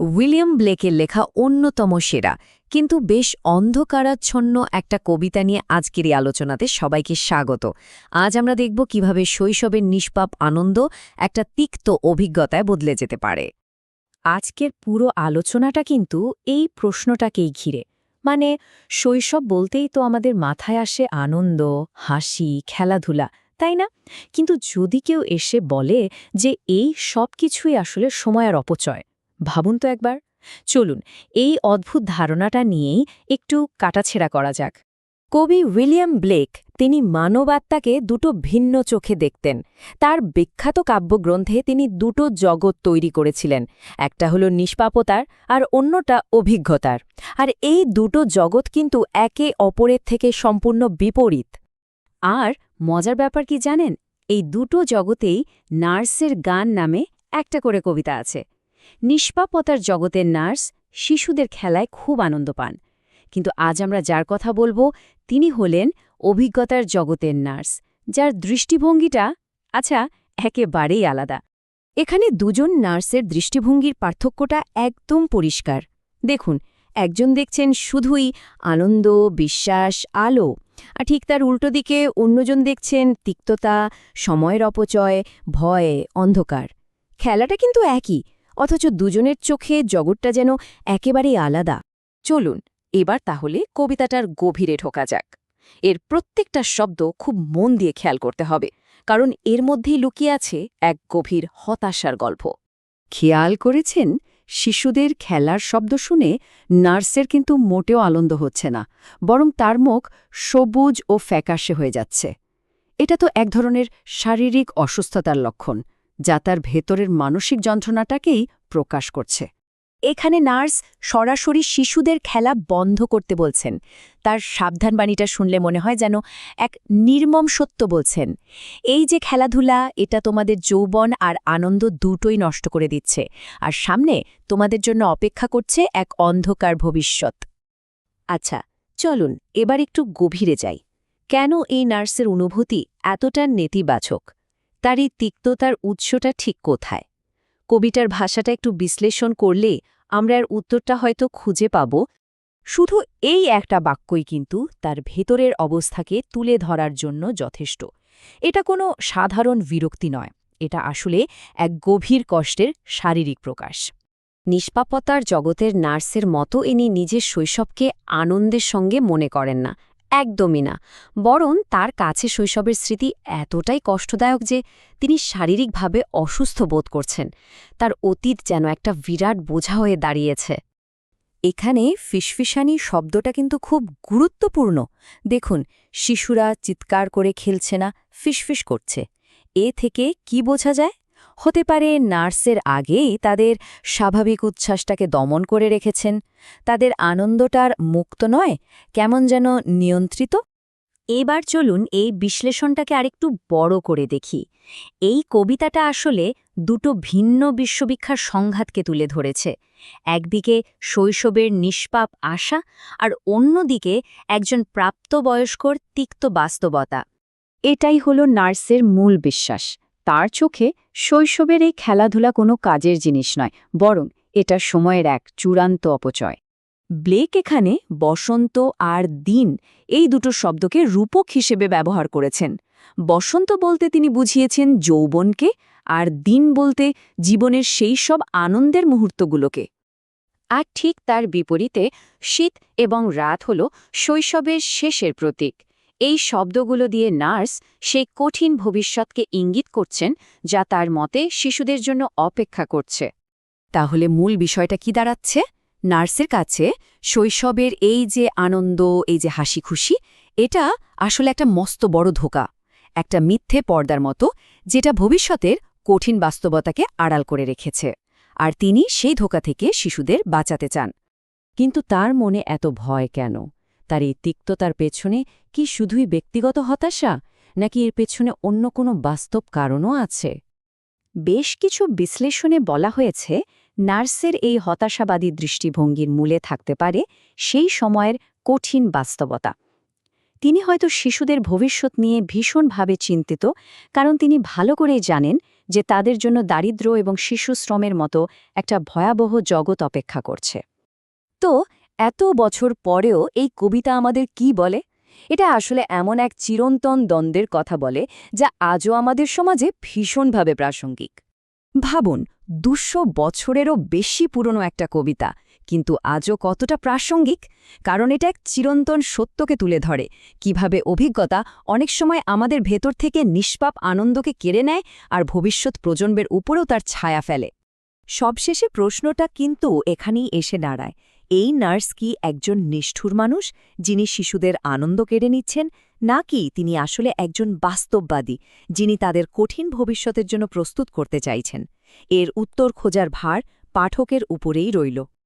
William ব্লেকের লেখা অন্যতম সেরা কিন্তু বেশ অন্ধকারাচ্ছন্ন একটা কবিতা নিয়ে আজকের এই আলোচনাতে সবাইকে স্বাগত। আজ আমরা দেখব কিভাবে শৈশবের নিষ্পাপ আনন্দ একটা তিক্ত অভিজ্ঞতায় বদলে যেতে পারে। আজকের পুরো আলোচনাটা কিন্তু এই প্রশ্নটাকেই ঘিরে। মানে শৈশব বলতেই তো আমাদের মাথায় আসে আনন্দ, হাসি, খেলাধুলা, তাই না? কিন্তু যদি কেউ এসে বলে যে এই সব কিছুই আসলে সময়ের অপচয়, ভাবুন তো একবার। চলুন এই অদ্ভুত ধারণাটা নিয়েই একটু কাটাছেঁড়া করা যাক। কবি উইলিয়াম ব্লেক তিনি মানবাত্মাকে দুটো ভিন্ন চোখে দেখতেন। তার বিখ্যাত কাব্যগ্রন্থে তিনি দুটো জগৎ তৈরি করেছিলেন, একটা হলো নিষ্পাপতার আর অন্যটা অভিজ্ঞতার। আর এই দুটো জগৎ কিন্তু একে অপরের থেকে সম্পূর্ণ বিপরীত। আর মজার ব্যাপার কি জানেন, এই দুটো জগতেই নার্সের গান নামে একটা করে কবিতা আছে। নিষ্পাপতার জগতের নার্স শিশুদের খেলায় খুব আনন্দ পান, কিন্তু আজ আমরা যার কথা বলবো তিনি হলেন অভিজ্ঞতার জগতের নার্স, যার দৃষ্টিভঙ্গিটা একেবারেই আলাদা। এখানে দুজন নার্সের দৃষ্টিভঙ্গির পার্থক্যটা একদম পরিষ্কার। দেখুন, একজন দেখছেন শুধুই আনন্দ, বিশ্বাস, আলো, আর ঠিক তার উল্টো দিকে অন্যজন দেখছেন তিক্ততা, সময়ের অপচয়, ভয়, অন্ধকার। খেলাটা কিন্তু একই, অথচ দুজনের চোখে জগৎটা যেন একেবারেই আলাদা। চলুন এবার তাহলে কবিতাটার গভীরে ঢোকা যাক। এর প্রত্যেকটা শব্দ খুব মন দিয়ে খেয়াল করতে হবে, কারণ এর মধ্যেই লুকিয়ে আছে এক গভীর হতাশার গল্প। খেয়াল করেছেন, শিশুদের খেলার শব্দ শুনে নার্সের কিন্তু মোটেও আনন্দ হচ্ছে না, বরং তার মুখ সবুজ ও ফ্যাকাশে হয়ে যাচ্ছে। এটা তো এক ধরনের শারীরিক অসুস্থতার লক্ষণ, যা তার ভেতরের মানসিক যন্ত্রণাটাকেই প্রকাশ করছে। এখানে নার্স সরাসরি শিশুদের খেলা বন্ধ করতে বলছেন। তার সাবধানবাণীটা শুনলে মনে হয় যেন এক নির্মম সত্য বলছেন, এই যে খেলাধুলা, এটা তোমাদের যৌবন আর আনন্দ দুটোই নষ্ট করে দিচ্ছে, আর সামনে তোমাদের জন্য অপেক্ষা করছে এক অন্ধকার ভবিষ্যৎ। আচ্ছা, চলুন এবার একটু গভীরে যাই। কেন এই নার্সের অনুভূতি এতটা নেতিবাচক? তার এই তিক্ততার উৎসটা ঠিক কোথায়? কবিতার ভাষাটা একটু বিশ্লেষণ করলে আমরা এর উত্তরটা হয়তো খুঁজে পাব। শুধু এই একটা বাক্যই কিন্তু তার ভেতরের অবস্থাকে তুলে ধরার জন্য যথেষ্ট। এটা কোনো সাধারণ বিরক্তি নয়, এটা আসলে এক গভীর কষ্টের শারীরিক প্রকাশ। নিষ্পাপতার জগতের নার্সের মতো ইনি নিজের শৈশবকে আনন্দের সঙ্গে মনে করেন না, একদমই না। বরং তার কাছে শৈশবের স্মৃতি এতটাই কষ্টদায়ক যে তিনি শারীরিকভাবে অসুস্থ বোধ করছেন। তার অতীত যেন একটা বিরাট বোঝা হয়ে দাঁড়িয়েছে। এখানে ফিসফিসানি শব্দটা কিন্তু খুব গুরুত্বপূর্ণ। দেখুন, শিশুরা চিৎকার করে খেলছে না, ফিসফিস করছে। এ থেকে কি বোঝা যায়? হতে পারে নার্সের আগেই তাদের স্বাভাবিক উচ্ছ্বাসটাকে দমন করে রেখেছেন। তাদের আনন্দটার মুক্ত নয়, কেমন যেন নিয়ন্ত্রিত। এবার চলুন এই বিশ্লেষণটাকে আরেকটু বড় করে দেখি। এই কবিতাটা আসলে দুটো ভিন্ন বিশ্ববিখ্যাত সংঘাতকে তুলে ধরেছে। একদিকে শৈশবের নিষ্পাপ আশা, আর অন্যদিকে একজন প্রাপ্তবয়স্কর তিক্ত বাস্তবতা। এটাই হলো নার্সের মূল বিশ্বাস। তার চোখে শৈশবের এই খেলাধুলা কোনো কাজের জিনিস নয়, বরং এটা সময়ের এক চূড়ান্ত অপচয়। ব্লেক এখানে বসন্ত আর দিন এই দুটো শব্দকে রূপক হিসেবে ব্যবহার করেছেন। বসন্ত বলতে তিনি বুঝিয়েছেন যৌবনকে, আর দিন বলতে জীবনের সেই সব আনন্দের মুহূর্তগুলোকে। আর ঠিক তার বিপরীতে শীত এবং রাত হল শৈশবের শেষের প্রতীক। এই শব্দগুলো দিয়ে নার্স সেই কঠিন ভবিষ্যৎকে ইঙ্গিত করছেন, যা তার মতে শিশুদের জন্য অপেক্ষা করছে। তাহলে মূল বিষয়টা কি দাঁড়াচ্ছে? নার্সের কাছে শৈশবের এই যে আনন্দ, এই যে হাসি খুশি, এটা আসলে একটা মস্ত বড় ধোঁকা, একটা মিথ্যে পর্দার মতো, যেটা ভবিষ্যতের কঠিন বাস্তবতাকে আড়াল করে রেখেছে। আর তিনি সেই ধোঁকা থেকে শিশুদের বাঁচাতে চান। কিন্তু তার মনে এত ভয় কেন? তার এই তিক্ততার পেছনে কি শুধুই ব্যক্তিগত হতাশা, নাকি এর পেছনে অন্য কোনো বাস্তব কারণও আছে? বেশ কিছু বিশ্লেষণে বলা হয়েছে, নার্সের এই হতাশাবাদী দৃষ্টিভঙ্গির মূলে থাকতে পারে সেই সময়ের কঠিন বাস্তবতা। তিনি হয়তো শিশুদের ভবিষ্যৎ নিয়ে ভীষণভাবে চিন্তিত, কারণ তিনি ভালো করেই জানেন যে তাদের জন্য দারিদ্র্য এবং শিশু শ্রমের মতো একটা ভয়াবহ জগৎ অপেক্ষা করছে। তো এত বছর পরেও এই কবিতা আমাদের কি বলে? এটা আসলে এমন এক চিরন্তন দ্বন্দ্বের কথা বলে যা আজও আমাদের সমাজে ভীষণভাবে প্রাসঙ্গিক। ভাবুন, ২০০ বছরেরও বেশি পুরনো একটা কবিতা, কিন্তু আজও কতটা প্রাসঙ্গিক, কারণ এটা এক চিরন্তন সত্যকে তুলে ধরে, কিভাবে অভিজ্ঞতা অনেক সময় আমাদের ভেতর থেকে নিষ্পাপ আনন্দকে কেড়ে নেয় আর ভবিষ্যৎ প্রজন্মের উপরেও তার ছায়া ফেলে। সবশেষে প্রশ্নটা কিন্তু এখানেই এসে দাঁড়ায়, এই নার্স কি একজন নিষ্ঠুর মানুষ যিনি শিশুদের আনন্দ কেড়ে নিচ্ছেন, নাকি তিনি আসলে একজন বাস্তববাদী যিনি তাদের কঠিন ভবিষ্যতের জন্য প্রস্তুত করতে চাইছেন? এর উত্তর খোঁজার ভার পাঠকের উপরেই রইল।